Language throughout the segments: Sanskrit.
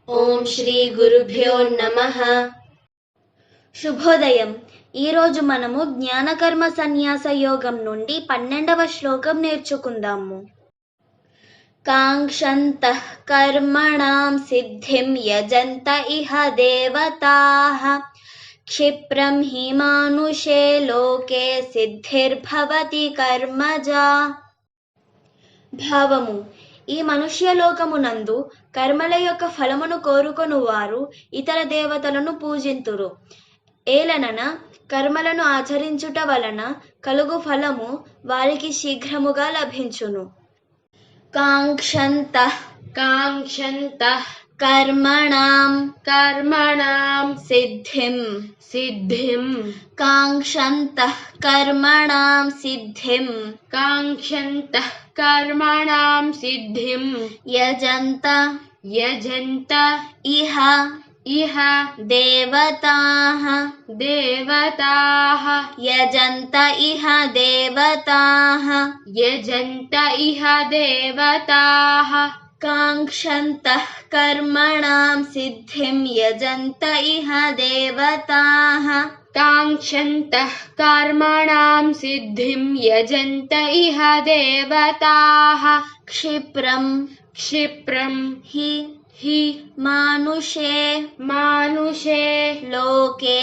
ఓం శ్రీ గురుభ్యో నమః. శుభోదయం. ఈరోజు మనము జ్ఞానకర్మ సన్యాస యోగం నుండి 12వ శ్లోకం నేర్చుకుందాము. కాంక్షంతః కర్మణాం సిద్ధిం యజంత ఇహ దేవతాః క్షిప్రం హి మానుషే లోకే సిద్ధిర్భవతి కర్మజా. భావము: ఈ మనుష్యలోకమునందు కర్మల యొక్క ఫలమును కోరుకొను వారు ఇతర దేవతలను పూజింతురు. ఏలనన కర్మలను ఆచరించుట వలన కలుగు ఫలము వారికి శీఘ్రముగా లభించును. కాంక్షంతః కర్మణాం సిద్ధిం కాంక్షంతః కర్మణాం సిద్ధిం యజంత ఇహ దేవతాః యజంత ఇహ దేవతాః కాంక్షంతః కర్మణాం సిద్ధిం యజంత ఇహ దేవతాః క్షిప్రం హి మానుషే లోకే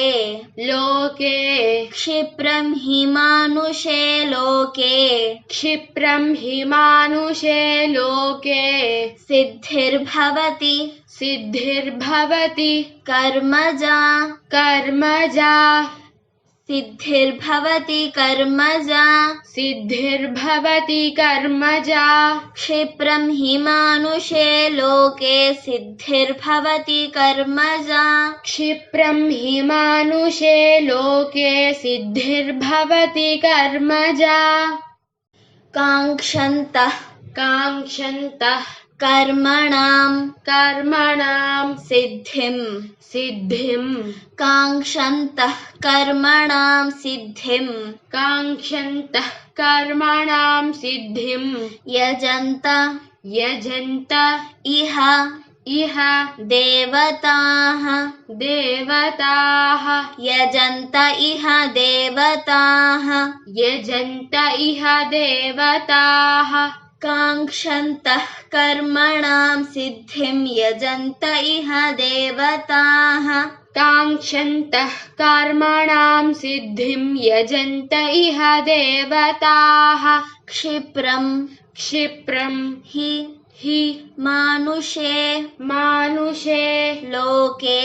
క్షిప్రం హి మానుషే లోకే సిద్ధిర్భవతి కర్మజా క్షిప్రం హి మానుషే లోకే సిద్ధిర్భవతి కర్మజా. కాంక్షంతః కర్మణాం సిద్ధిం కాంక్షంతః కర్మణాం సిద్ధిం యజంత ఇహ దేవతాః యజంత ఇహ దేవతాః కాంక్షంతః కర్మణాం సిద్ధిం యజంత ఇహ దేవతాః క్షిప్రం హి మానుషే లోకే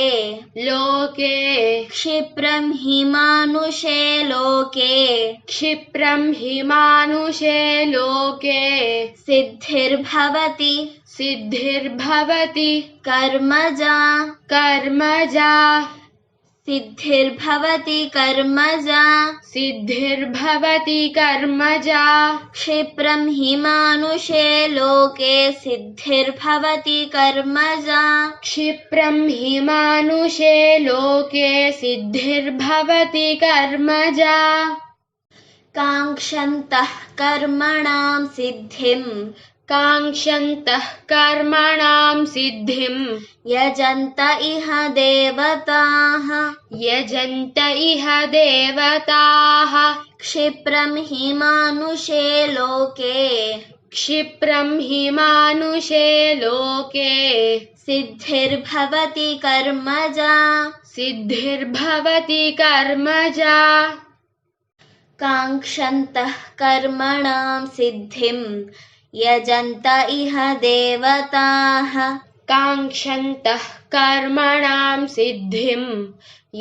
క్షిప్రం హి మానుషే లోకే సిద్ధిర్భవతి కర్మజా క్షిప్రం హి మానుషే లోకే సిద్ధిర్భవతి కర్మజా. కాంక్షంతః కర్మణాం సిద్ధిం యజంత ఇహ దేవతాః క్షిప్రం హి మానుషే లోకే సిద్ధిర్భవతి కర్మజా. కాంక్షంతః కర్మణాం సిద్ధిం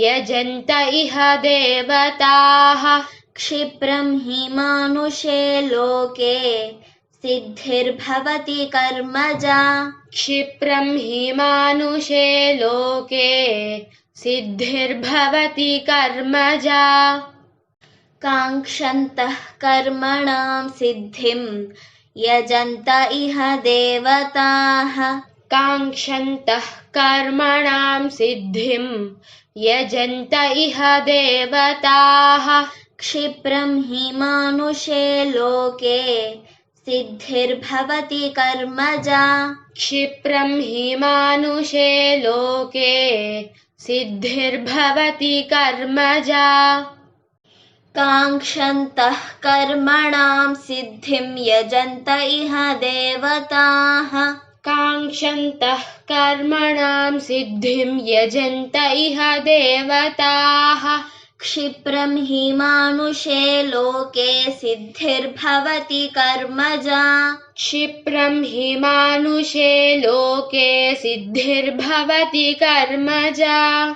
యజంత ఇహ దేవతాః క్షిప్రం హి మానుషే లోకే సిద్ధిర్భవతి కర్మజా. కాంక్షంతః కర్మణాం సిద్ధిం యజంత ఇహ దేవతాః క్షిప్రం హి మానుషే లోకే सिद्धिर्भवति कर्मजा। क्षिप्रं हि मानुषे लोके सिद्धिर्भवति कर्मजा। काङ्क्षन्तः कर्मणां सिद्धिं यजन्त इह देवताः। काङ्क्षन्तः कर्मणां सिद्धिं यजन्त इह देवताः। क्षिप्रं हि मानुषे लोके सिद्धिर्भवति कर्मजा। क्षिप्रं हि मानुषे लोके सिद्धिर्भवति कर्मजा।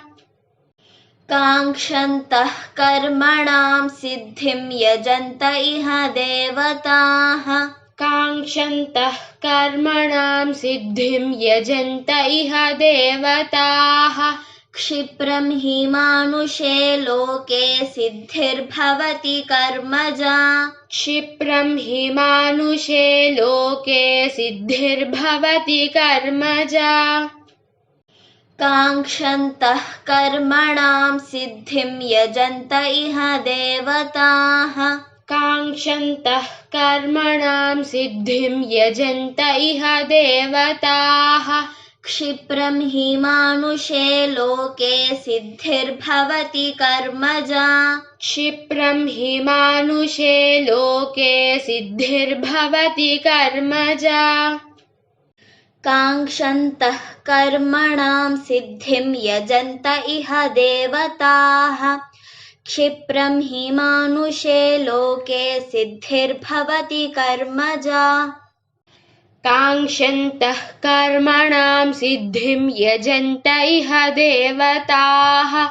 काङ्क्षन्तः कर्मणां सिद्धिं यजन्त इह देवताः। काङ्क्षन्तः कर्मणां सिद्धिं यजन्त इह देवताः। क्षिप्रं हि मानुषे लोके सिद्धिर्भवति कर्मजा। क्षिप्रं हि मानुषे लोके सिद्धिर्भवति कर्मजा। काङ्क्षन्तः कर्मणां सिद्धिं यजन्त इह देवताः। काङ्क्षन्तः कर्मणां सिद्धिं यजन्त इह देवताः। क्षिप्रं हि मानुषे लोके सिद्धिर्भवति कर्मजा। क्षिप्रं हि मानुषे लोके सिद्धिर्भवति कर्मजा। काङ्क्षन्तः कर्मणां सिद्धिं यजन्त इह देवताः। क्षिप्रं हि मानुषे लोके सिद्धिर्भवति कर्मजा। काङ्क्षन्तः कर्मणां सिद्धिं यजन्त इह देवताः।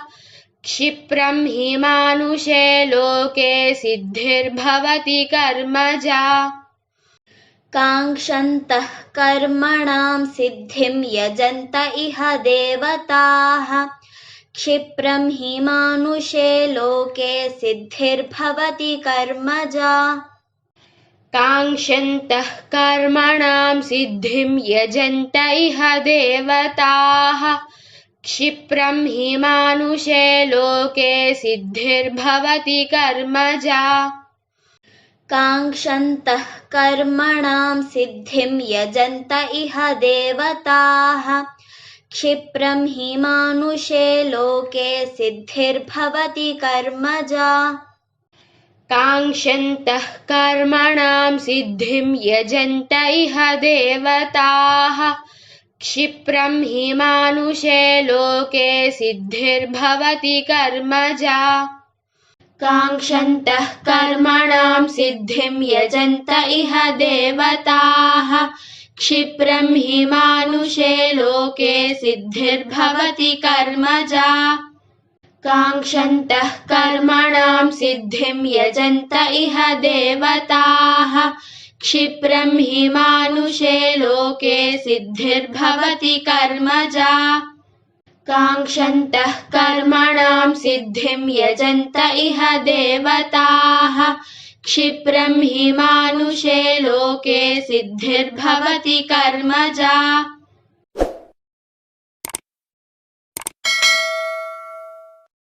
क्षिप्रं हि मानुषे लोके सिद्धिर्भवति कर्मजा। काङ्क्षन्तः कर्मणां सिद्धिं यजन्त इह देवताः। क्षिप्रं हि मानुषे लोके सिद्धिर्भवति कर्मजा। काङ्क्षन्तः कर्मणां सिद्धिं यजन्त इह देवताः। क्षिप्रं हि मानुषे लोके सिद्धिर्भवति कर्मजा। काङ्क्षन्तः कर्मणां सिद्धिं यजन्त इह देवताः। क्षिप्रं हि मानुषे लोके सिद्धिर्भवति कर्मजा। काङ्क्षन्तः कर्मणां सिद्धिं यजन्त इह देवताः। क्षिप्रं हि मानुषे लोके सिद्धिर्भवति कर्मजा। काङ्क्षन्तः कर्मणां सिद्धिं यजन्त इह देवताः। क्षिप्रं हि मानुषे लोके सिद्धिर्भवति कर्मजा। काङ्क्षन्तः कर्मणां सिद्धिं यजन्त इह देवताः। क्षिप्रं हि मानुषे लोके सिद्धिर्भवति कर्मजा। काङ्क्षन्तः कर्मणां सिद्धिं यजन्त इह देवताः। क्षिप्रं हि मानुषे लोके सिद्धिर्भवति कर्मजा।